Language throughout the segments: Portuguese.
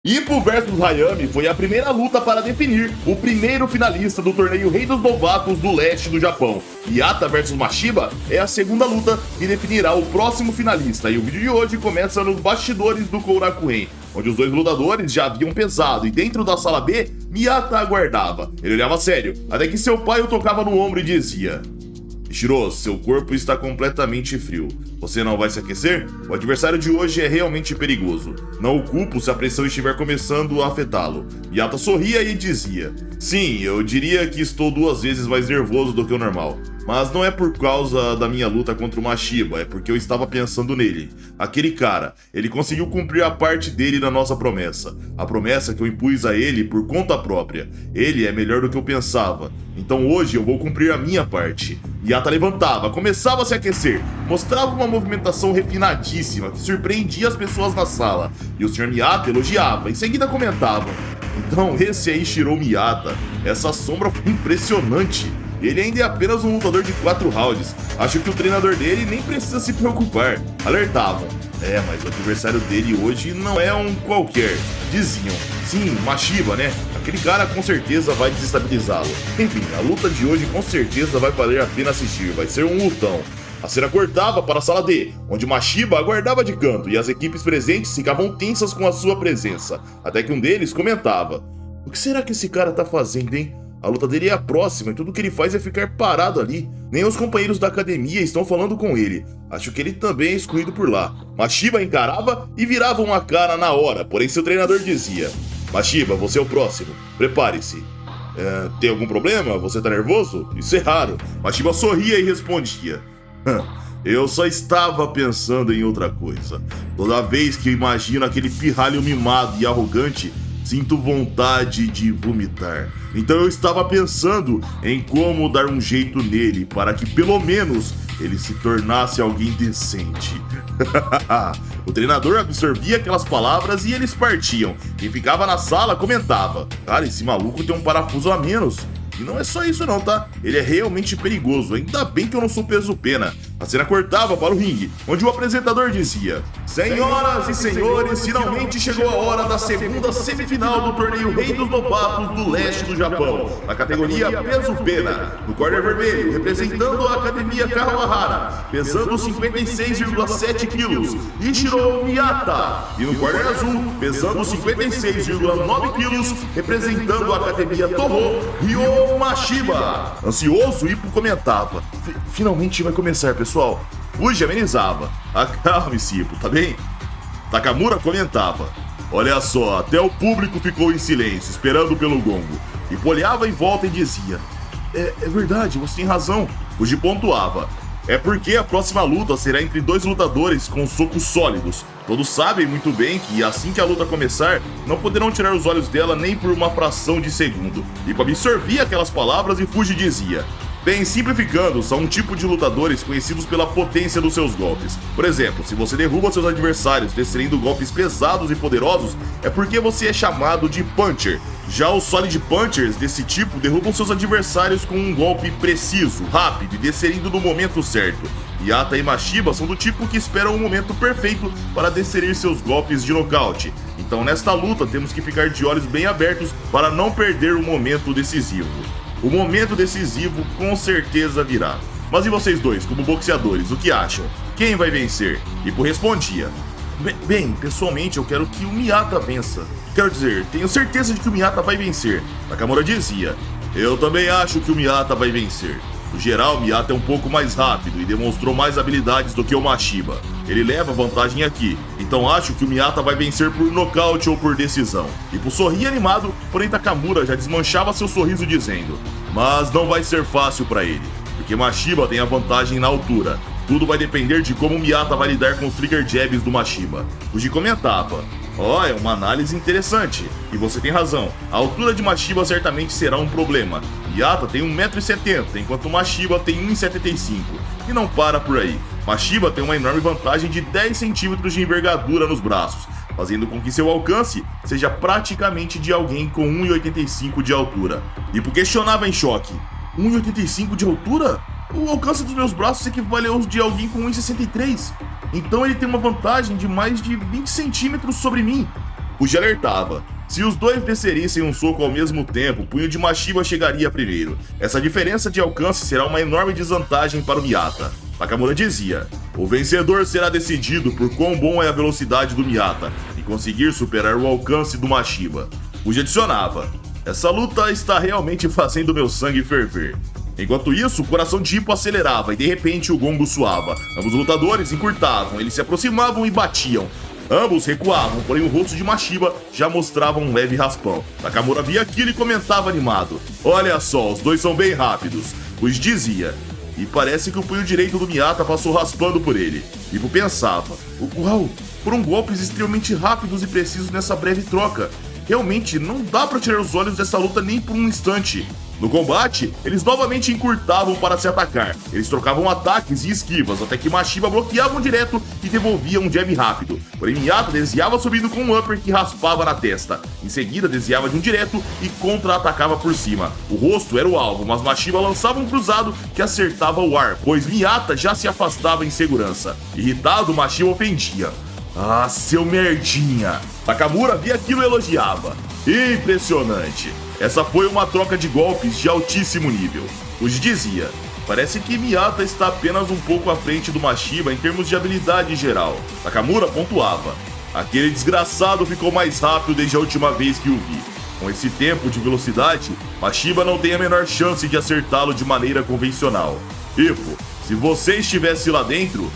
Ippo versus Hayami foi a primeira luta para definir o primeiro finalista do torneio Rei dos Novatos do leste do Japão. Miyata versus Mashiba é a segunda luta que definirá o próximo finalista, e o vídeo de hoje começa nos bastidores do Korakuen, onde os dois lutadores já haviam pesado, e dentro da sala B, Miyata aguardava. Ele olhava sério, até que seu pai o tocava no ombro e dizia: Shiro, seu corpo está completamente frio. Você não vai se aquecer? O adversário de hoje é realmente perigoso. Não o culpo se a pressão estiver começando a afetá-lo. Miyata sorria e dizia: Sim, eu diria que estou 2 vezes mais nervoso do que o normal. Mas não é por causa da minha luta contra o Mashiba, é porque eu estava pensando nele. Aquele cara, ele conseguiu cumprir a parte dele na nossa promessa. A promessa que eu impus a ele por conta própria. Ele é melhor do que eu pensava. Então hoje eu vou cumprir a minha parte. Miyata levantava, começava a se aquecer, mostrava uma movimentação refinadíssima que surpreendia as pessoas na sala. E o Sr. Miyata elogiava, em seguida comentava: Então esse aí, Shiro Miyata, essa sombra foi impressionante. Ele ainda é apenas um lutador de 4 rounds. Acho que o treinador dele nem precisa se preocupar. Alertavam: mas o adversário dele hoje não é um qualquer. Diziam: Sim, Mashiba, né? Aquele cara com certeza vai desestabilizá-lo. Enfim, a luta de hoje com certeza vai valer a pena assistir. Vai ser um lutão. A cena cortava para a sala D, onde Mashiba aguardava de canto e as equipes presentes ficavam tensas com a sua presença. Até que um deles comentava: O que será que esse cara tá fazendo, hein? A luta dele é a próxima e tudo que ele faz é ficar parado ali. Nem os companheiros da academia estão falando com ele. Acho que ele também é excluído por lá. Mashiba encarava e virava uma cara na hora, porém seu treinador dizia: Mashiba, você é o próximo. Prepare-se. Tem algum problema? Você tá nervoso? Isso é raro. Mashiba sorria e respondia: Eu só estava pensando em outra coisa. Toda vez que eu imagino aquele pirralho mimado e arrogante, sinto vontade de vomitar. Então eu estava pensando em como dar um jeito nele para que pelo menos ele se tornasse alguém decente. O treinador absorvia aquelas palavras e eles partiam. Quem ficava na sala comentava: Cara, esse maluco tem um parafuso a menos. E não é só isso não, tá? Ele é realmente perigoso, ainda bem que eu não sou peso-pena. A cena cortava para o ringue, onde o apresentador dizia: Senhoras e senhores, finalmente chegou a hora da segunda semifinal do torneio Rei dos Novatos do leste do Japão, na categoria peso-pena. No corner vermelho, representando a Academia Kawahara, pesando 56,7 quilos, Ichiro Miyata. E no corner azul, pesando 56,9 quilos, representando a Academia Toho, Ryo Mashiba. Ansioso, Ippo comentava: Finalmente vai começar, pessoal. Fuji amenizava: Acalme-se, Ippo, tá bem? Takamura comentava: Olha só, até o público ficou em silêncio, esperando pelo gongo. Ippo olhava em volta e dizia: É verdade, você tem razão. Fuji pontuava: É porque a próxima luta será entre 2 lutadores com socos sólidos. Todos sabem muito bem que assim que a luta começar, não poderão tirar os olhos dela nem por uma fração de segundo. Ippo absorvia aquelas palavras e Fuji dizia: Bem, simplificando, são um tipo de lutadores conhecidos pela potência dos seus golpes. Por exemplo, se você derruba seus adversários desferindo golpes pesados e poderosos, é porque você é chamado de puncher. Já os solid punchers desse tipo derrubam seus adversários com um golpe preciso, rápido e desferindo no momento certo. Miyata e Mashiba são do tipo que esperam o momento perfeito para desferir seus golpes de nocaute. Então nesta luta temos que ficar de olhos bem abertos para não perder o momento decisivo. O momento decisivo com certeza virá. Mas e vocês dois, como boxeadores, o que acham? Quem vai vencer? Ippo respondia: Bem, pessoalmente eu quero que o Miyata vença. Quero dizer, tenho certeza de que o Miyata vai vencer. Nakamura dizia: Eu também acho que o Miyata vai vencer. No geral, Miyata é um pouco mais rápido e demonstrou mais habilidades do que o Mashiba. Ele leva vantagem aqui, então acho que o Miyata vai vencer por nocaute ou por decisão. Ippo sorria animado, porém Takamura já desmanchava seu sorriso dizendo: Mas não vai ser fácil para ele, porque Mashiba tem a vantagem na altura. Tudo vai depender de como o Miyata vai lidar com os trigger jabs do Mashiba. Fuji comentava: é uma análise interessante. E você tem razão, a altura de Mashiba certamente será um problema. Miyata tem 1,70 m, enquanto Mashiba tem 1,75 m. E não para por aí. Mashiba tem uma enorme vantagem de 10 centímetros de envergadura nos braços, fazendo com que seu alcance seja praticamente de alguém com 1,85 m de altura. Ippo questionava em choque: 1,85 m de altura? O alcance dos meus braços equivale aos de alguém com 1,63 m. Então ele tem uma vantagem de mais de 20 centímetros sobre mim. Fuji alertava. Se os dois descerissem um soco ao mesmo tempo, o punho de Mashiba chegaria primeiro. Essa diferença de alcance será uma enorme desvantagem para o Miyata. Nakamura dizia: o vencedor será decidido por quão bom é a velocidade do Miyata e conseguir superar o alcance do Mashiba. Fuji adicionava: essa luta está realmente fazendo meu sangue ferver. Enquanto isso, o coração de Ippo acelerava e de repente o gongo soava. Ambos lutadores encurtavam, eles se aproximavam e batiam. Ambos recuavam, porém o rosto de Mashiba já mostrava um leve raspão. Nakamura via aquilo e comentava animado: olha só, os dois são bem rápidos. Pois dizia: e parece que o punho direito do Miyata passou raspando por ele. Ippo pensava: uau, foram golpes extremamente rápidos e precisos nessa breve troca. Realmente, não dá pra tirar os olhos dessa luta nem por um instante. No combate, eles novamente encurtavam para se atacar. Eles trocavam ataques e esquivas, até que Mashiba bloqueava um direto e devolvia um jab rápido. Porém, Miyata desviava subindo com um upper que raspava na testa. Em seguida, desviava de um direto e contra-atacava por cima. O rosto era o alvo, mas Mashiba lançava um cruzado que acertava o ar, pois Miyata já se afastava em segurança. Irritado, Mashiba ofendia: ah, seu merdinha! Nakamura via aquilo e elogiava: impressionante! Essa foi uma troca de golpes de altíssimo nível. Fuji dizia: parece que Miyata está apenas um pouco à frente do Mashiba em termos de habilidade geral. Nakamura pontuava: aquele desgraçado ficou mais rápido desde a última vez que o vi. Com esse tempo de velocidade, Mashiba não tem a menor chance de acertá-lo de maneira convencional. Ippo, se você estivesse lá dentro...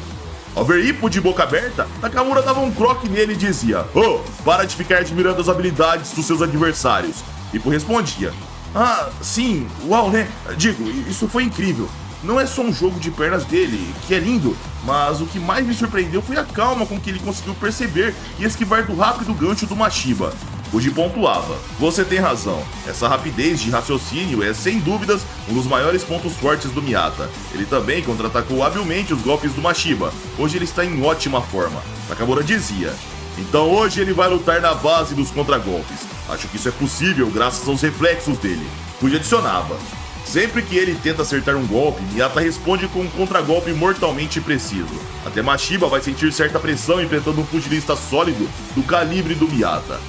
Ao ver Ippo de boca aberta, Nakamura dava um croque nele e dizia: oh, para de ficar admirando as habilidades dos seus adversários. Ippo respondia: ah, sim, uau, né? Digo, isso foi incrível. Não é só um jogo de pernas dele, que é lindo, mas o que mais me surpreendeu foi a calma com que ele conseguiu perceber e esquivar do rápido gancho do Mashiba. Fuji pontuava: você tem razão, essa rapidez de raciocínio é sem dúvidas um dos maiores pontos fortes do Miyata. Ele também contra-atacou habilmente os golpes do Mashiba, hoje ele está em ótima forma. Nakamura dizia: então hoje ele vai lutar na base dos contragolpes. Acho que isso é possível graças aos reflexos dele. Fuji adicionava: sempre que ele tenta acertar um golpe, Miyata responde com um contragolpe mortalmente preciso. Até Mashiba vai sentir certa pressão enfrentando um pugilista sólido do calibre do Miyata.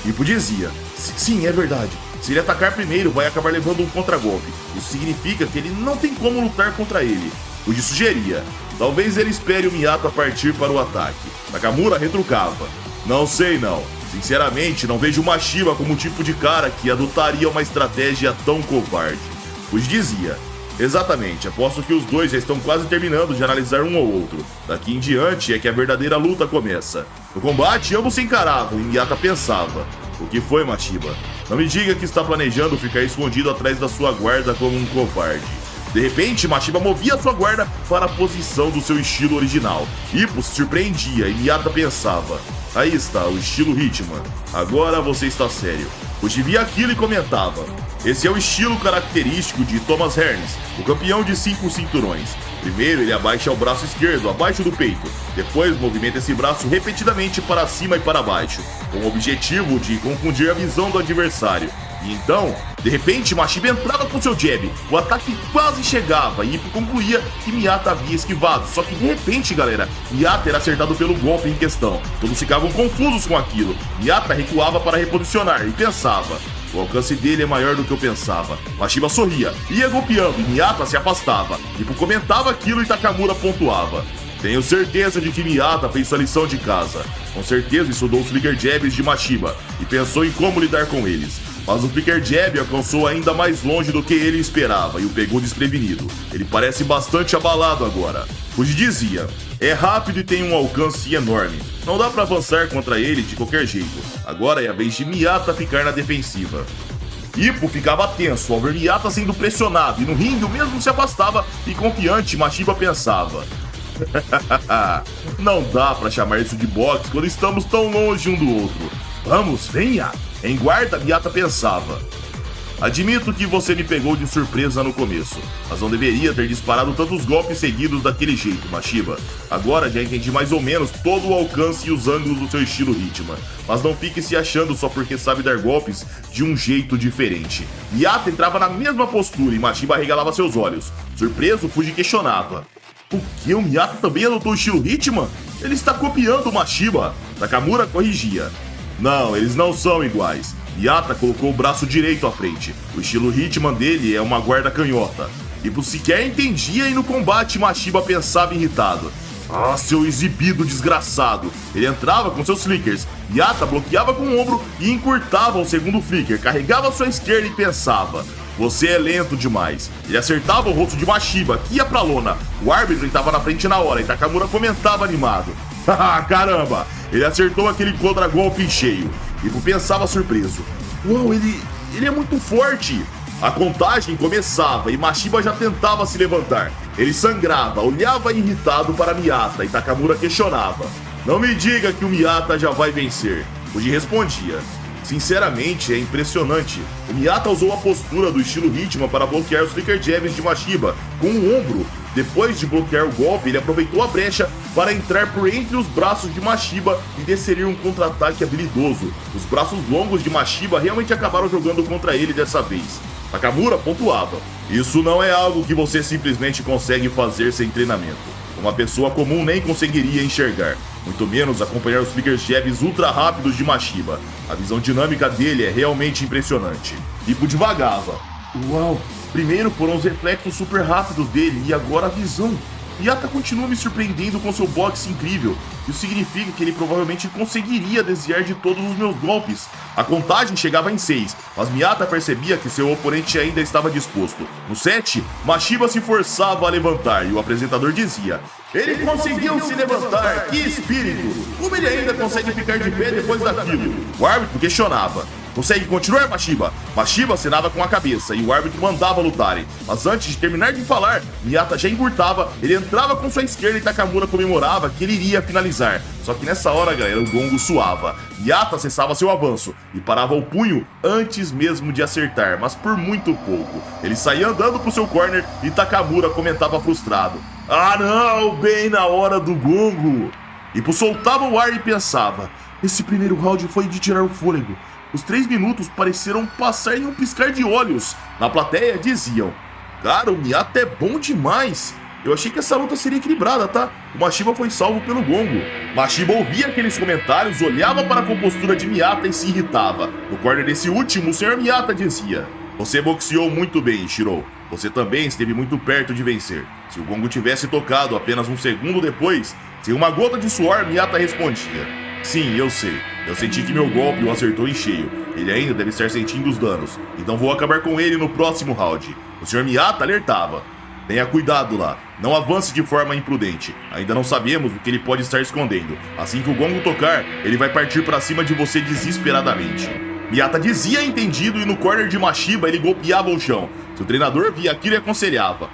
Ippo dizia: sim, é verdade. Se ele atacar primeiro, vai acabar levando um contragolpe. Isso significa que ele não tem como lutar contra ele. Fuji sugeria: talvez ele espere o Miyata partir para o ataque. Nakamura retrucava: não sei não. Sinceramente, não vejo o Mashiba como o tipo de cara que adotaria uma estratégia tão covarde. Fuji dizia: exatamente, aposto que os dois já estão quase terminando de analisar um ao outro. Daqui em diante é que a verdadeira luta começa. No combate, ambos se encaravam e Miyata pensava: o que foi, Mashiba? Não me diga que está planejando ficar escondido atrás da sua guarda como um covarde. De repente, Mashiba movia sua guarda para a posição do seu estilo original. Ippo se surpreendia e Miyata pensava: aí está, o estilo Hitman. Agora você está sério. Fuji via aquilo e comentava: esse é o estilo característico de Thomas Hearns, o campeão de 5 cinturões. Primeiro ele abaixa o braço esquerdo, abaixo do peito. Depois movimenta esse braço repetidamente para cima e para baixo, com o objetivo de confundir a visão do adversário. E então, de repente, Mashiba entrava com seu jab, o ataque quase chegava e Ippo concluía que Miyata havia esquivado. Só que de repente, galera, Miyata era acertado pelo golpe em questão. Todos ficavam confusos com aquilo. Miyata recuava para reposicionar e pensava: o alcance dele é maior do que eu pensava. Mashiba sorria, ia golpeando e Miyata se afastava. Ippo comentava aquilo e Nakamura pontuava: tenho certeza de que Miyata fez sua lição de casa. Com certeza estudou os flicker jabs de Mashiba e pensou em como lidar com eles. Mas o flicker jab alcançou ainda mais longe do que ele esperava e o pegou desprevenido. Ele parece bastante abalado agora. Fuji dizia: é rápido e tem um alcance enorme. Não dá pra avançar contra ele de qualquer jeito. Agora é a vez de Miyata ficar na defensiva. Ippo ficava tenso ao ver Miyata sendo pressionado e no ringue o mesmo se afastava e confiante Mashiba pensava: não dá pra chamar isso de boxe quando estamos tão longe um do outro. Vamos, venha! Em guarda, Miyata pensava: admito que você me pegou de surpresa no começo, mas não deveria ter disparado tantos golpes seguidos daquele jeito, Mashiba. Agora já entendi mais ou menos todo o alcance e os ângulos do seu estilo Hitman, mas não fique se achando só porque sabe dar golpes de um jeito diferente. Miyata entrava na mesma postura e Mashiba arregalava seus olhos. Surpreso, Fuji questionava: o que? O Miyata também adotou o estilo Hitman? Ele está copiando o Mashiba. Nakamura corrigia: Não, eles não são iguais. Miyata colocou o braço direito à frente. O estilo Hitman dele é uma guarda canhota. Tipo, sequer entendia e no combate Mashiba pensava irritado. Ah, seu exibido desgraçado. Ele entrava com seus flickers. Miyata bloqueava com o ombro e encurtava o segundo flicker. Carregava a sua esquerda e pensava: você é lento demais. Ele acertava o rosto de Mashiba, que ia pra lona. O árbitro estava na frente na hora e Takamura comentava animado: haha, caramba, ele acertou aquele contra-golpe em cheio. Ivo pensava surpreso: uau, ele é muito forte. A contagem começava e Mashiba já tentava se levantar. Ele sangrava, olhava irritado para Miyata e Takamura questionava: não me diga que o Miyata já vai vencer. Fuji respondia: sinceramente, é impressionante. O Miyata usou a postura do estilo Hitman para bloquear os flicker jabs de Mashiba com o ombro. Depois de bloquear o golpe, ele aproveitou a brecha para entrar por entre os braços de Mashiba e desferir um contra-ataque habilidoso. Os braços longos de Mashiba realmente acabaram jogando contra ele dessa vez. Takamura pontuava: isso não é algo que você simplesmente consegue fazer sem treinamento. Uma pessoa comum nem conseguiria enxergar, muito menos acompanhar os flicker jabs ultra rápidos de Mashiba. A visão dinâmica dele é realmente impressionante. Ipo devagava: uau, primeiro foram os reflexos super rápidos dele e agora a visão. Miyata continua me surpreendendo com seu boxe incrível. Isso significa que ele provavelmente conseguiria desviar de todos os meus golpes. A contagem chegava em 6, mas Miyata percebia que seu oponente ainda estava disposto. No 7, Mashiba se forçava a levantar e o apresentador dizia: ele conseguiu se levantar, que espírito! Como ele ainda consegue ficar de pé depois daquilo? O árbitro questionava: consegue continuar, Mashiba? Mashiba acenava com a cabeça e o árbitro mandava lutarem. Mas antes de terminar de falar, Miyata já encurtava, ele entrava com sua esquerda e Takamura comemorava que ele iria finalizar. Só que nessa hora, galera, o gongo suava. Miyata cessava seu avanço e parava o punho antes mesmo de acertar, mas por muito pouco. Ele saía andando pro seu corner e Takamura comentava frustrado: ah não, bem na hora do gongo. Ipo soltava o ar e pensava: esse primeiro round foi de tirar o fôlego. Os 3 minutos pareceram passar em um piscar de olhos. Na plateia diziam: cara, o Miyata é bom demais. Eu achei que essa luta seria equilibrada, tá? O Mashiba foi salvo pelo gongo. Mashiba ouvia aqueles comentários, olhava para a compostura de Miyata e se irritava. No corner desse último, o Sr. Miyata dizia: você boxeou muito bem, Shiro. Você também esteve muito perto de vencer. Se o gongo tivesse tocado apenas um segundo depois, sem uma gota de suor, Miyata respondia: sim, eu sei. Eu senti que meu golpe o acertou em cheio. Ele ainda deve estar sentindo os danos. Então vou acabar com ele no próximo round. O Sr. Miyata alertava: tenha cuidado lá. Não avance de forma imprudente. Ainda não sabemos o que ele pode estar escondendo. Assim que o gongo tocar, ele vai partir para cima de você desesperadamente. Miyata dizia entendido e no corner de Mashiba ele golpeava o chão. Seu treinador via aquilo e aconselhava: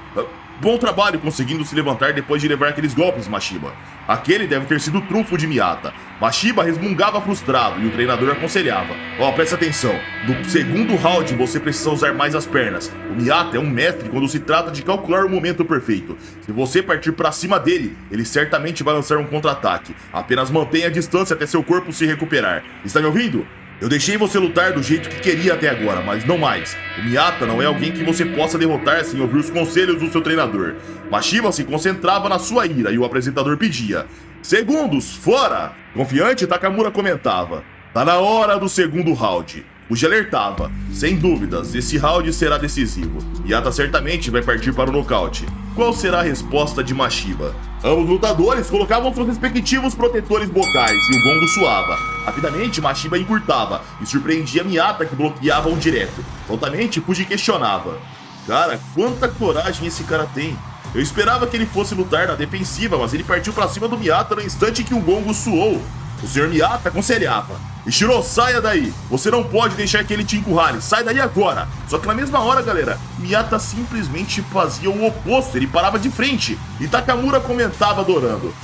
bom trabalho conseguindo se levantar depois de levar aqueles golpes, Mashiba. Aquele deve ter sido o trunfo de Miyata. Mashiba resmungava frustrado e o treinador aconselhava: presta atenção, no segundo round você precisa usar mais as pernas. O Miyata é um mestre quando se trata de calcular o momento perfeito. Se você partir pra cima dele, ele certamente vai lançar um contra-ataque. Apenas mantenha a distância até seu corpo se recuperar. Está me ouvindo? Eu deixei você lutar do jeito que queria até agora, mas não mais. O Miyata não é alguém que você possa derrotar sem ouvir os conselhos do seu treinador. Mashiba se concentrava na sua ira e o apresentador pedia: segundos, fora! Confiante, Takamura comentava: tá na hora do segundo round. Fuji alertava: sem dúvidas, esse round será decisivo. Miyata certamente vai partir para o nocaute. Qual será a resposta de Mashiba? Ambos lutadores colocavam seus respectivos protetores bocais e o gongo suava. Rapidamente, Mashiba encurtava e surpreendia Miyata, que bloqueava um direto. Prontamente, Fuji questionava: cara, quanta coragem esse cara tem? Eu esperava que ele fosse lutar na defensiva, mas ele partiu pra cima do Miyata no instante que o gongo suou. O Sr. Miyata aconselhava: Ichiro, saia daí. Você não pode deixar que ele te encurrale. Sai daí agora. Só que na mesma hora, galera, Miyata simplesmente fazia o oposto. Ele parava de frente. E Takamura comentava adorando: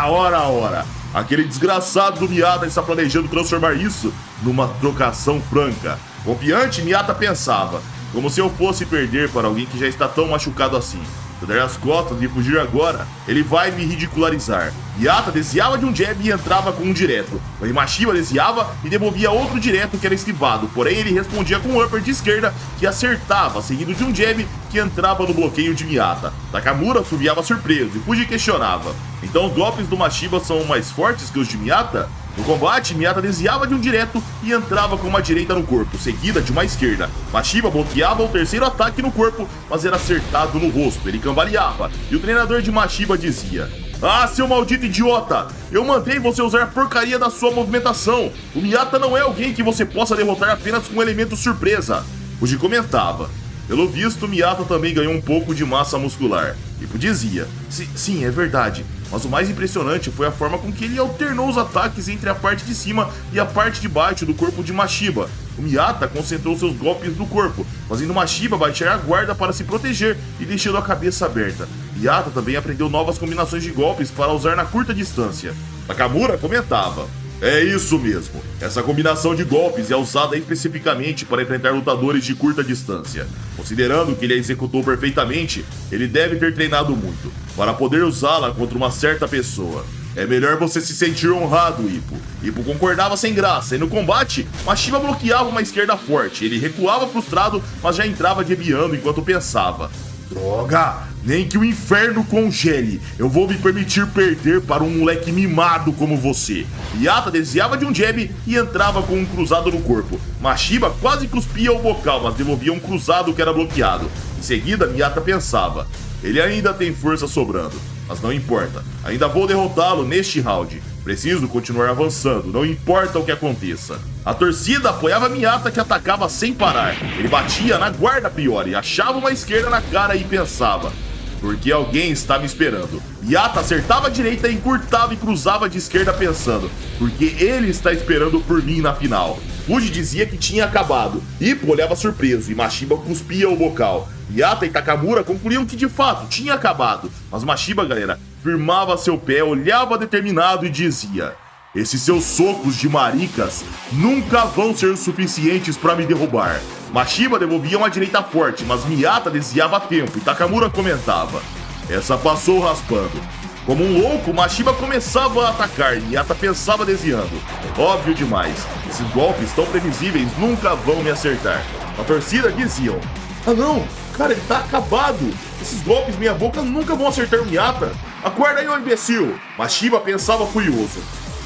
ora. Aquele desgraçado do Miyata está planejando transformar isso numa trocação franca. Confiante, Miyata pensava: como se eu fosse perder para alguém que já está tão machucado assim. Se eu der as costas e fugir agora, ele vai me ridicularizar. Miyata desviava de um jab e entrava com um direto. O Mashiba desviava e devolvia outro direto que era esquivado, porém ele respondia com um upper de esquerda que acertava, seguido de um jab que entrava no bloqueio de Miyata. Takamura subiava surpreso e Fuji questionava: então os golpes do Mashiba são mais fortes que os de Miyata? No combate, Miyata desviava de um direto e entrava com uma direita no corpo, seguida de uma esquerda. Mashiba bloqueava o terceiro ataque no corpo, mas era acertado no rosto. Ele cambaleava e o treinador de Mashiba dizia: "Ah, seu maldito idiota! Eu mandei você usar a porcaria da sua movimentação. O Miyata não é alguém que você possa derrotar apenas com um elemento surpresa." Fuji comentava: "Pelo visto, Miyata também ganhou um pouco de massa muscular." Ippo dizia: Sim, é verdade. Mas o mais impressionante foi a forma com que ele alternou os ataques entre a parte de cima e a parte de baixo do corpo de Mashiba. O Miyata concentrou seus golpes no corpo, fazendo Mashiba baixar a guarda para se proteger e deixando a cabeça aberta. Miyata também aprendeu novas combinações de golpes para usar na curta distância. Nakamura comentava: "É isso mesmo. Essa combinação de golpes é usada especificamente para enfrentar lutadores de curta distância. Considerando que ele a executou perfeitamente, ele deve ter treinado muito para poder usá-la contra uma certa pessoa. É melhor você se sentir honrado, Ippo." Ippo concordava sem graça, e no combate, Mashiba bloqueava uma esquerda forte. Ele recuava frustrado, mas já entrava debiando enquanto pensava: "Droga! Nem que o inferno congele, eu vou me permitir perder para um moleque mimado como você." Miyata desviava de um jab e entrava com um cruzado no corpo. Mashiba quase cuspia o bocal, mas devolvia um cruzado que era bloqueado. Em seguida, Miyata pensava: "Ele ainda tem força sobrando, mas não importa, ainda vou derrotá-lo neste round. Preciso continuar avançando, não importa o que aconteça." A torcida apoiava Miyata, que atacava sem parar. Ele batia na guarda Priori, achava uma esquerda na cara e pensava: "Porque alguém está me esperando." Miyata acertava a direita, encurtava e cruzava de esquerda pensando: "Porque ele está esperando por mim na final." Fuji dizia que tinha acabado. Ippo olhava surpreso e Mashiba cuspia o bocal. Miyata e Takamura concluíam que de fato tinha acabado, mas Mashiba, galera, firmava seu pé, olhava determinado e dizia: "Esses seus socos de maricas nunca vão ser suficientes para me derrubar." Mashiba devolvia uma direita forte, mas Miyata desviava a tempo e Takamura comentava: "Essa passou raspando." Como um louco, Mashiba começava a atacar e Miyata pensava desviando. Óbvio demais, esses golpes tão previsíveis nunca vão me acertar. A torcida diziam: "Ah não, cara, ele tá acabado. Esses golpes meia boca nunca vão acertar o Miyata. Acorda aí, ô imbecil." Mashiba pensava furioso: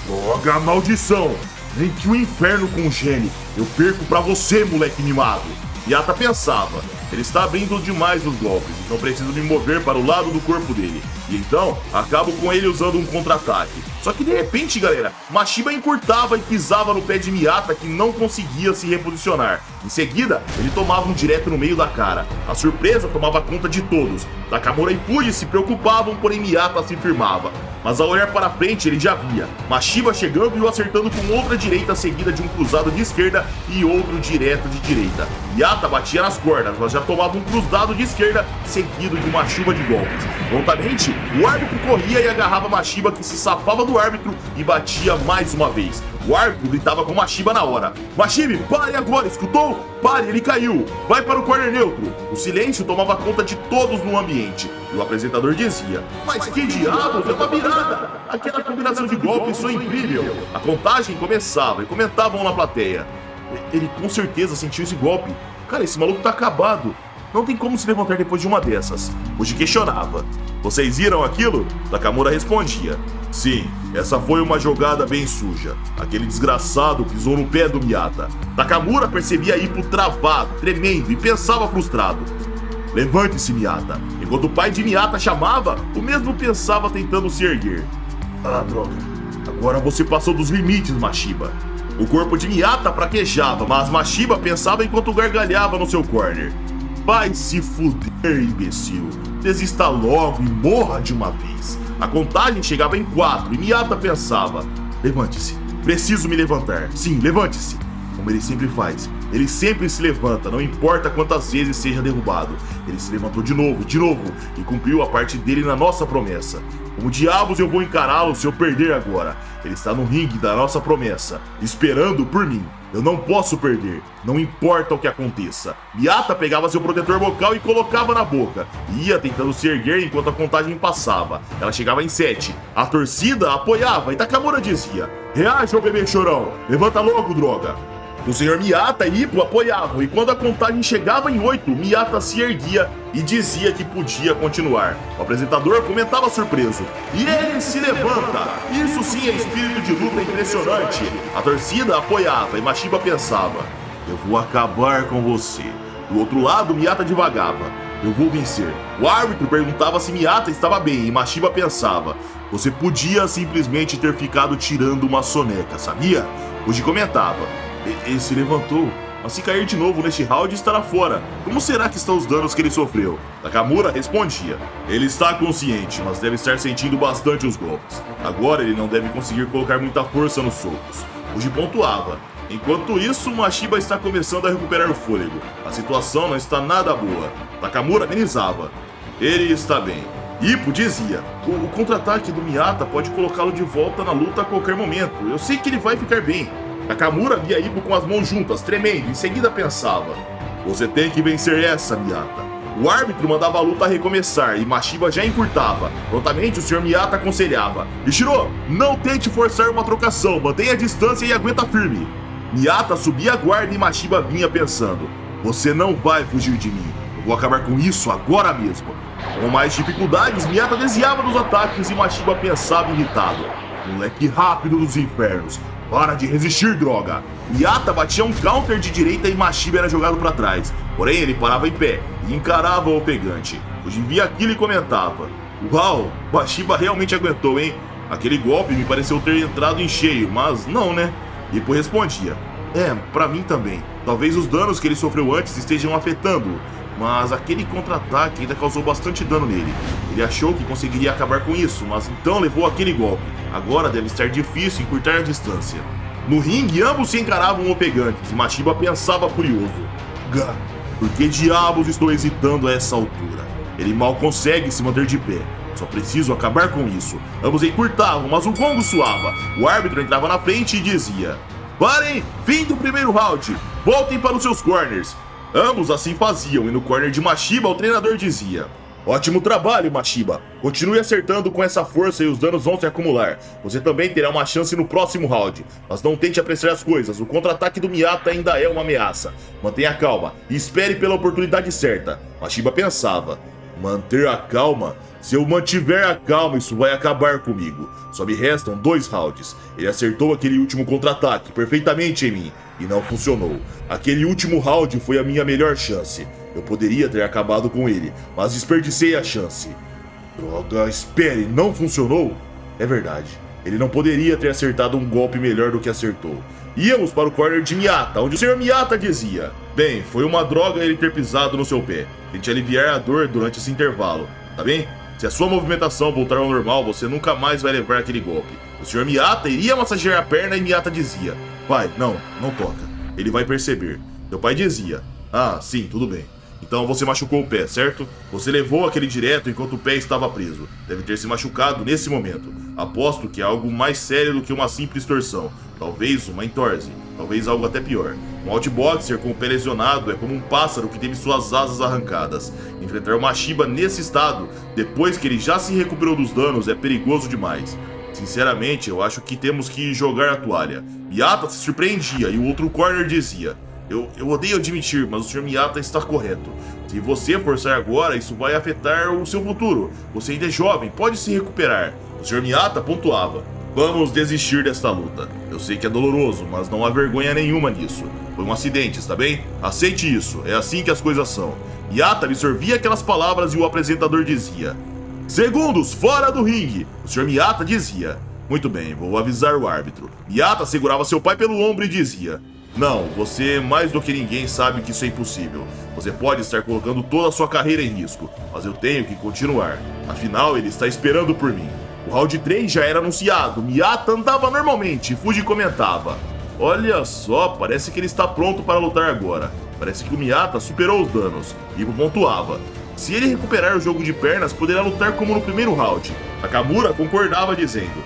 "Droga, maldição! Nem que o inferno congele, eu perco pra você, moleque mimado." Miyata pensava: "Ele está abrindo demais os golpes, então preciso me mover para o lado do corpo dele. E então, acabo com ele usando um contra-ataque." Só que de repente, galera, Mashiba encurtava e pisava no pé de Miyata, que não conseguia se reposicionar. Em seguida, ele tomava um direto no meio da cara. A surpresa tomava conta de todos. Takamura e Fuji se preocupavam, porém Miyata se firmava. Mas ao olhar para frente, ele já via Mashiba chegando e o acertando com outra direita seguida de um cruzado de esquerda e outro direto de direita. Miyata batia nas cordas, mas já tomava um cruzado de esquerda seguido de uma chuva de golpes. Prontamente, o árbitro corria e agarrava Mashiba, que se safava do árbitro e batia mais uma vez. O árbitro gritava com Mashiba na hora: "Mashiba, pare agora, escutou? Pare, ele caiu. Vai para o corner neutro." O silêncio tomava conta de todos no ambiente. E o apresentador dizia: "Mas que diabos, é uma virada! Aquela combinação de golpes foi incrível." A contagem começava e comentavam na plateia: "Ele com certeza sentiu esse golpe. Cara, esse maluco tá acabado. Não tem como se levantar depois de uma dessas." Fuji questionava: "Vocês viram aquilo?" Takamura respondia: "Sim, essa foi uma jogada bem suja. Aquele desgraçado pisou no pé do Miyata." Takamura percebia Ippo travado, tremendo e pensava frustrado: "Levante-se, Miyata." Enquanto o pai de Miyata chamava, o mesmo pensava tentando se erguer. "Ah, droga. Agora você passou dos limites, Mashiba." O corpo de Miyata fraquejava, mas Mashiba pensava enquanto gargalhava no seu corner: "Vai se fuder, imbecil. Desista logo e morra de uma vez." A contagem chegava em 4 e Miyata pensava: "Levante-se. Preciso me levantar. Sim, levante-se." Como ele sempre faz. Ele sempre se levanta, não importa quantas vezes seja derrubado. Ele se levantou de novo e cumpriu a parte dele na nossa promessa. Como diabos eu vou encará-lo se eu perder agora? Ele está no ringue da nossa promessa, esperando por mim. Eu não posso perder, não importa o que aconteça. Miyata pegava seu protetor bocal e colocava na boca. E ia tentando se erguer enquanto a contagem passava. Ela chegava em 7. A torcida apoiava e Takamura dizia: "Reaja, ô bebê chorão. Levanta logo, droga." O Sr. Miyata e Ippo apoiavam, e quando a contagem chegava em 8, Miyata se erguia e dizia que podia continuar. O apresentador comentava surpreso: "E ele se levanta! Isso sim é espírito de luta impressionante!" A torcida apoiava e Mashiba pensava: "Eu vou acabar com você." Do outro lado, Miyata divagava: "Eu vou vencer." O árbitro perguntava se Miyata estava bem e Mashiba pensava: "Você podia simplesmente ter ficado tirando uma soneca, sabia?" Fuji comentava: Ele se levantou, mas se cair de novo neste round estará fora. Como será que estão os danos que ele sofreu?" Nakamura respondia: "Ele está consciente, mas deve estar sentindo bastante os golpes. Agora ele não deve conseguir colocar muita força nos socos." Fuji pontuava: "Enquanto isso, Mashiba está começando a recuperar o fôlego. A situação não está nada boa." Nakamura amenizava: "Ele está bem." Ippo dizia: o contra-ataque do Miyata pode colocá-lo de volta na luta a qualquer momento. Eu sei que ele vai ficar bem." Nakamura via Ippo com as mãos juntas, tremendo, e em seguida pensava: "Você tem que vencer essa, Miyata." O árbitro mandava a luta recomeçar e Mashiba já encurtava. Prontamente o Sr. Miyata aconselhava: "Ichiro, não tente forçar uma trocação, mantenha a distância e aguenta firme." Miyata subia a guarda e Mashiba vinha pensando: "Você não vai fugir de mim. Eu vou acabar com isso agora mesmo." Com mais dificuldades, Miyata desviava dos ataques e Mashiba pensava irritado: "Moleque rápido dos infernos. Para de resistir, droga." Miyata batia um counter de direita e Mashiba era jogado para trás. Porém, ele parava em pé e encarava o ofegante. Fuji via aquilo e comentava: "Uau, Mashiba realmente aguentou, hein? Aquele golpe me pareceu ter entrado em cheio, mas não, né?" Ippo respondia: Pra mim também. Talvez os danos que ele sofreu antes estejam afetando-o, mas aquele contra-ataque ainda causou bastante dano nele. Ele achou que conseguiria acabar com isso, mas então levou aquele golpe. Agora deve estar difícil encurtar a distância." No ringue, ambos se encaravam ofegantes e Mashiba pensava furioso: "Por que diabos estou hesitando a essa altura? Ele mal consegue se manter de pé. Só preciso acabar com isso." Ambos encurtavam, mas o gongo soava. O árbitro entrava na frente e dizia: "Parem! Fim do primeiro round! Voltem para os seus corners." Ambos assim faziam, e no corner de Mashiba o treinador dizia: "Ótimo trabalho, Mashiba. Continue acertando com essa força e os danos vão se acumular. Você também terá uma chance no próximo round. Mas não tente apressar as coisas, o contra-ataque do Miyata ainda é uma ameaça. Mantenha calma e espere pela oportunidade certa." Mashiba pensava: "Manter a calma? Se eu mantiver a calma, isso vai acabar comigo. Só me restam 2 rounds. Ele acertou aquele último contra-ataque perfeitamente em mim e não funcionou. Aquele último round foi a minha melhor chance. Eu poderia ter acabado com ele, mas desperdicei a chance." Droga, espere, não funcionou? É verdade. Ele não poderia ter acertado um golpe melhor do que acertou. Íamos para o corner de Miyata, onde o Sr. Miyata dizia: "Bem, foi uma droga ele ter pisado no seu pé. Tente aliviar a dor durante esse intervalo, tá bem? Se a sua movimentação voltar ao normal, você nunca mais vai levar aquele golpe." O Sr. Miyata iria massagear a perna e Miyata dizia: "Pai, não toca. Ele vai perceber." Meu pai dizia: "Ah, sim, tudo bem. Então você machucou o pé, certo? Você levou aquele direto enquanto o pé estava preso. Deve ter se machucado nesse momento. Aposto que é algo mais sério do que uma simples torção. Talvez uma entorse. Talvez algo até pior. Um outboxer com o pé lesionado é como um pássaro que teve suas asas arrancadas. Enfrentar o Mashiba nesse estado, depois que ele já se recuperou dos danos, é perigoso demais. Sinceramente, eu acho que temos que jogar a toalha." Miyata se surpreendia e o outro corner dizia: Eu odeio admitir, mas o Sr. Miyata está correto. Se você forçar agora, isso vai afetar o seu futuro. Você ainda é jovem, pode se recuperar." O Sr. Miyata pontuava: "Vamos desistir desta luta. Eu sei que é doloroso, mas não há vergonha nenhuma nisso. Foi um acidente, está bem? Aceite isso, é assim que as coisas são." Miyata absorvia aquelas palavras e o apresentador dizia: "Segundos, fora do ringue." O Sr. Miyata dizia: "Muito bem, vou avisar o árbitro." Miyata segurava seu pai pelo ombro e dizia: "Não, você mais do que ninguém sabe que isso é impossível. Você pode estar colocando toda a sua carreira em risco, mas eu tenho que continuar. Afinal, ele está esperando por mim." O round 3 já era anunciado. Miyata andava normalmente e Fuji comentava: "Olha só, parece que ele está pronto para lutar agora. Parece que o Miyata superou os danos." Ippo pontuava: "Se ele recuperar o jogo de pernas, poderá lutar como no primeiro round." Nakamura concordava dizendo: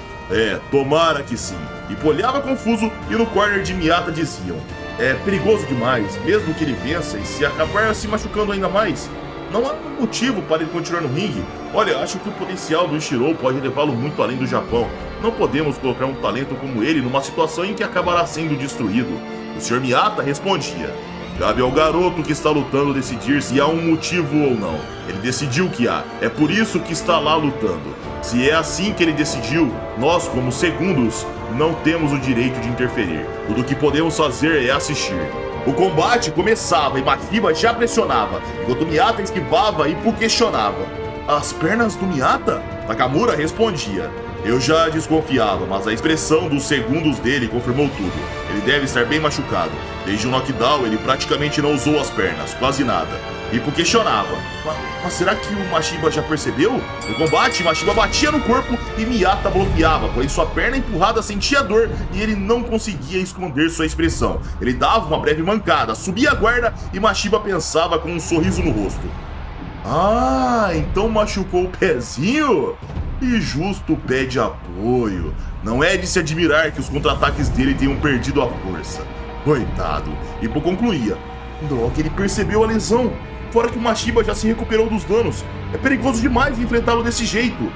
"Tomara que sim." Ippo olhava confuso e no corner de Miyata diziam: "É perigoso demais, mesmo que ele vença e se acabar se machucando ainda mais. Não há motivo para ele continuar no ringue. Olha, acho que o potencial do Ichiro pode levá-lo muito além do Japão. Não podemos colocar um talento como ele numa situação em que acabará sendo destruído." O Sr. Miyata respondia: cabe ao garoto que está lutando decidir se há um motivo ou não. Ele decidiu que há, é por isso que está lá lutando. Se é assim que ele decidiu, nós, como segundos, não temos o direito de interferir. Tudo o que podemos fazer é assistir. O combate começava e Mashiba já pressionava, enquanto Miyata esquivava e questionava. As pernas do Miyata? Nakamura respondia: eu já desconfiava, mas a expressão dos segundos dele confirmou tudo. Ele deve estar bem machucado. Desde o knockdown, ele praticamente não usou as pernas, quase nada. Ippo questionava: mas será que o Mashiba já percebeu? No combate, Mashiba batia no corpo e Miyata bloqueava, porém sua perna empurrada sentia dor e ele não conseguia esconder sua expressão. Ele dava uma breve mancada, subia a guarda e Mashiba pensava com um sorriso no rosto: ah, então machucou o pezinho? E justo o pé de apoio. Não é de se admirar que os contra-ataques dele tenham perdido a força. Coitado. Ippo concluía: droga, ele percebeu a lesão. Fora que o Mashiba já se recuperou dos danos. É perigoso demais enfrentá-lo desse jeito.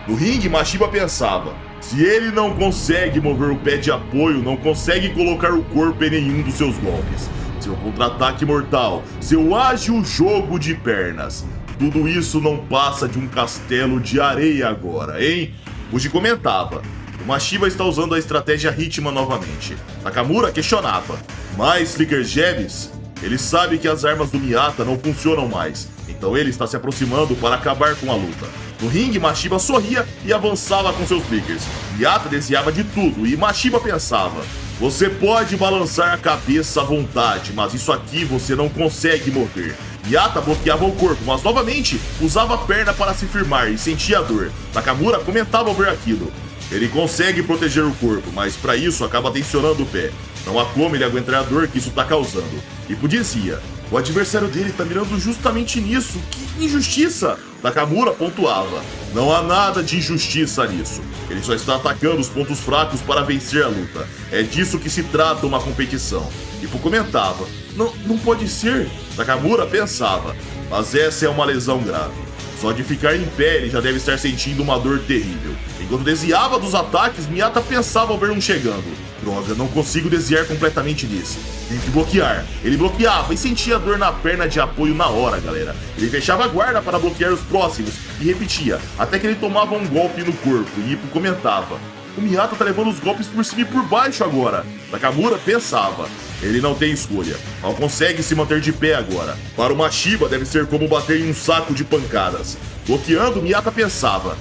No ringue, Mashiba pensava: se ele não consegue mover o pé de apoio, não consegue colocar o corpo em nenhum dos seus golpes. Seu contra-ataque mortal, seu ágil jogo de pernas. Tudo isso não passa de um castelo de areia agora, hein? Fuji comentava: o Mashiba está usando a estratégia Hitman novamente. Nakamura questionava: mais Flicker Jabs? Ele sabe que as armas do Miyata não funcionam mais, então ele está se aproximando para acabar com a luta. No ringue, Mashiba sorria e avançava com seus flickers. Miyata desviava de tudo e Mashiba pensava: você pode balançar a cabeça à vontade, mas isso aqui você não consegue mover. Miyata bloqueava o corpo, mas novamente usava a perna para se firmar e sentia dor. Nakamura comentava ao ver aquilo: ele consegue proteger o corpo, mas para isso acaba tensionando o pé. Não há como ele aguentar a dor que isso está causando. Ippo dizia: o adversário dele está mirando justamente nisso, que injustiça! Nakamura pontuava: não há nada de injustiça nisso. Ele só está atacando os pontos fracos para vencer a luta. É disso que se trata uma competição. Ippo comentava: não pode ser. Nakamura pensava: mas essa é uma lesão grave. Só de ficar em pé ele já deve estar sentindo uma dor terrível. Enquanto desviava dos ataques, Miyata pensava ao ver um chegando. Droga, não consigo desviar completamente desse. Tenho que bloquear. Ele bloqueava e sentia dor na perna de apoio na hora, galera. Ele fechava a guarda para bloquear os próximos e repetia, até que ele tomava um golpe no corpo. E Ippo comentava: o Miyata tá levando os golpes por cima e por baixo agora. Nakamura pensava: ele não tem escolha, não consegue se manter de pé agora. Para o Mashiba deve ser como bater em um saco de pancadas. Bloqueando, Miyata pensava: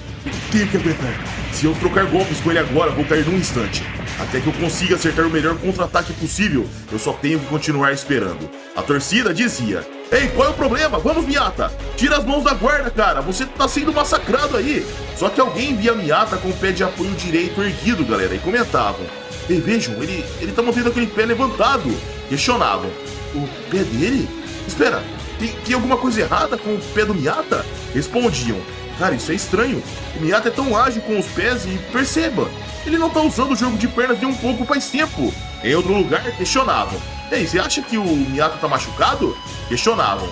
tenho que aguentar. Se eu trocar golpes com ele agora, vou cair num instante. Até que eu consiga acertar o melhor contra-ataque possível, eu só tenho que continuar esperando. A torcida dizia: ei, qual é o problema? Vamos, Miyata! Tira as mãos da guarda, cara! Você tá sendo massacrado aí! Só que alguém via Miyata com o pé de apoio direito erguido, galera, e comentavam: ei, vejam, ele tá mantendo aquele pé levantado. Questionavam: o pé dele? Espera, tem alguma coisa errada com o pé do Miyata? Respondiam: cara, isso é estranho. O Miyata é tão ágil com os pés e perceba, ele não tá usando o jogo de pernas nem um pouco faz tempo. Em outro lugar, questionavam: ei, você acha que o Miyata tá machucado? Questionavam: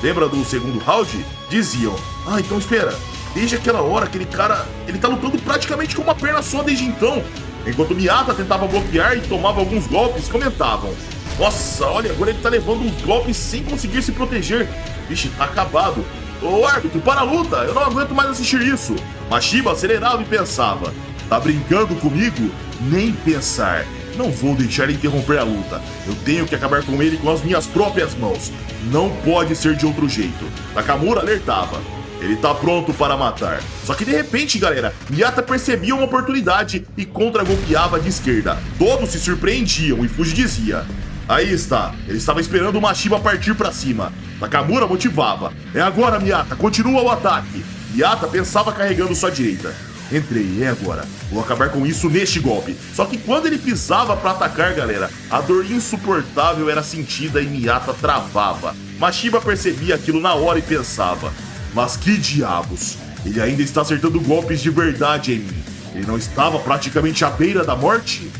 lembra do segundo round? Diziam: ah, então espera, desde aquela hora aquele cara, ele tá lutando praticamente com uma perna só desde então. Enquanto Miyata tentava bloquear e tomava alguns golpes, comentavam: nossa, olha, agora ele tá levando uns golpes sem conseguir se proteger. Vixe, tá acabado. Ô árbitro, para a luta, eu não aguento mais assistir isso. Mashiba acelerava e pensava: tá brincando comigo? Nem pensar. Não vou deixar ele interromper a luta. Eu tenho que acabar com ele com as minhas próprias mãos. Não pode ser de outro jeito. Nakamura alertava: ele tá pronto para matar. Só que de repente, galera, Miyata percebia uma oportunidade e contra-golpeava de esquerda. Todos se surpreendiam e Fuji dizia: aí está, ele estava esperando o Mashiba partir para cima. Nakamura motivava: é agora, Miyata, continua o ataque. Miyata pensava carregando sua direita. Entrei, é agora. Vou acabar com isso neste golpe. Só que quando ele pisava para atacar, galera, a dor insuportável era sentida e Miyata travava. Mashiba percebia aquilo na hora e pensava: mas que diabos? Ele ainda está acertando golpes de verdade em mim. Ele não estava praticamente à beira da morte?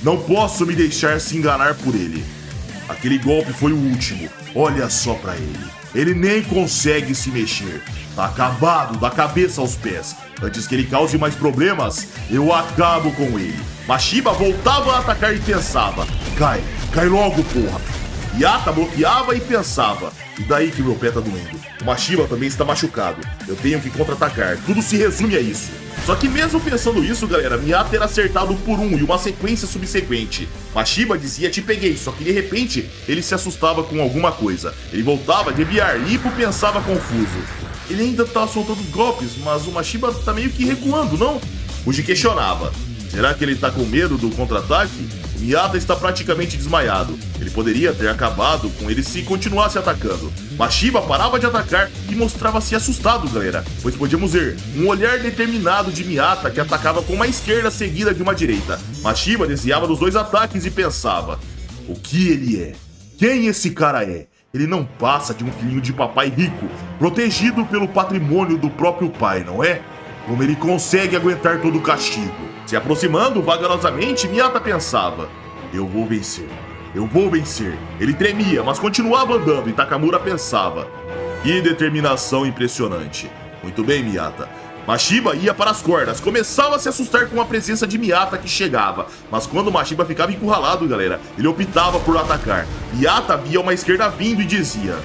Não posso me deixar se enganar por ele. Aquele golpe foi o último. Olha só pra ele. Ele nem consegue se mexer. Tá acabado da cabeça aos pés. Antes que ele cause mais problemas, eu acabo com ele. Mashiba voltava a atacar e pensava: cai logo, porra. Yata bloqueava e pensava: e daí que meu pé tá doendo? O Mashiba também está machucado, eu tenho que contra-atacar, tudo se resume a isso. Só que mesmo pensando isso, galera, Miyata era acertado por um e uma sequência subsequente. Mashiba dizia: te peguei, só que de repente ele se assustava com alguma coisa. Ele voltava a debiar e Ippo pensava confuso: ele ainda tá soltando os golpes, mas o Mashiba tá meio que recuando, não? Fuji questionava: será que ele tá com medo do contra-ataque? Miyata está praticamente desmaiado. Ele poderia ter acabado com ele se continuasse atacando. Mashiba parava de atacar e mostrava-se assustado, galera, pois podíamos ver um olhar determinado de Miyata que atacava com uma esquerda seguida de uma direita. Mashiba desviava dos dois ataques e pensava: o que ele é? Quem esse cara é? Ele não passa de um filhinho de papai rico, protegido pelo patrimônio do próprio pai, não é? Como ele consegue aguentar todo o castigo? Se aproximando vagarosamente, Miyata pensava: eu vou vencer. Eu vou vencer. Ele tremia, mas continuava andando e Takamura pensava: que determinação impressionante. Muito bem, Miyata. Mashiba ia para as cordas, começava a se assustar com a presença de Miyata que chegava, mas quando Mashiba ficava encurralado, galera, ele optava por atacar. Miyata via uma esquerda vindo e dizia: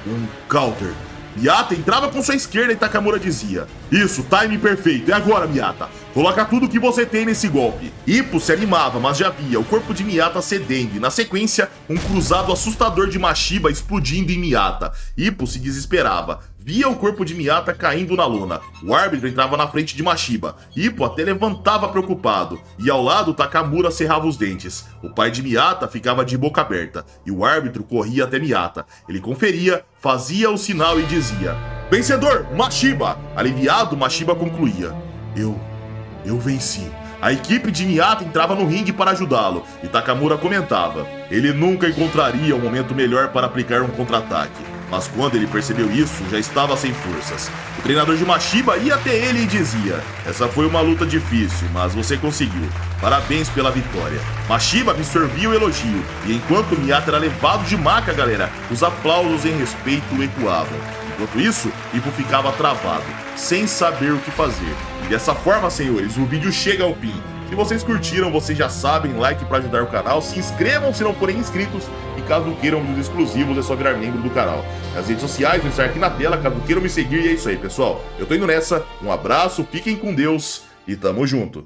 um counter. Miyata entrava com sua esquerda e Takamura dizia: isso, time perfeito, é agora, Miyata. Coloca tudo que você tem nesse golpe. Ippo se animava, mas já via o corpo de Miyata cedendo e, na sequência, um cruzado assustador de Mashiba explodindo em Miyata. Ippo se desesperava. Via o corpo de Miyata caindo na lona. O árbitro entrava na frente de Mashiba. Ippo até levantava preocupado. E ao lado, Takamura cerrava os dentes. O pai de Miyata ficava de boca aberta. E o árbitro corria até Miyata. Ele conferia, fazia o sinal e dizia: vencedor, Mashiba! Aliviado, Mashiba concluía: Eu venci. A equipe de Miyata entrava no ringue para ajudá-lo, e Takamura comentava: ele nunca encontraria um momento melhor para aplicar um contra-ataque. Mas quando ele percebeu isso, já estava sem forças. O treinador de Mashiba ia até ele e dizia: essa foi uma luta difícil, mas você conseguiu. Parabéns pela vitória. Mashiba absorvia o elogio, e enquanto Miyata era levado de maca, galera, os aplausos em respeito ecoavam. Enquanto isso, Ippo ficava travado, sem saber o que fazer. E dessa forma, senhores, o vídeo chega ao fim. Se vocês curtiram, vocês já sabem, like para ajudar o canal, se inscrevam se não forem inscritos e caso queiram vídeos exclusivos é só virar membro do canal. As redes sociais vão estar aqui na tela, caso queiram me seguir, e é isso aí, pessoal. Eu tô indo nessa, um abraço, fiquem com Deus e tamo junto.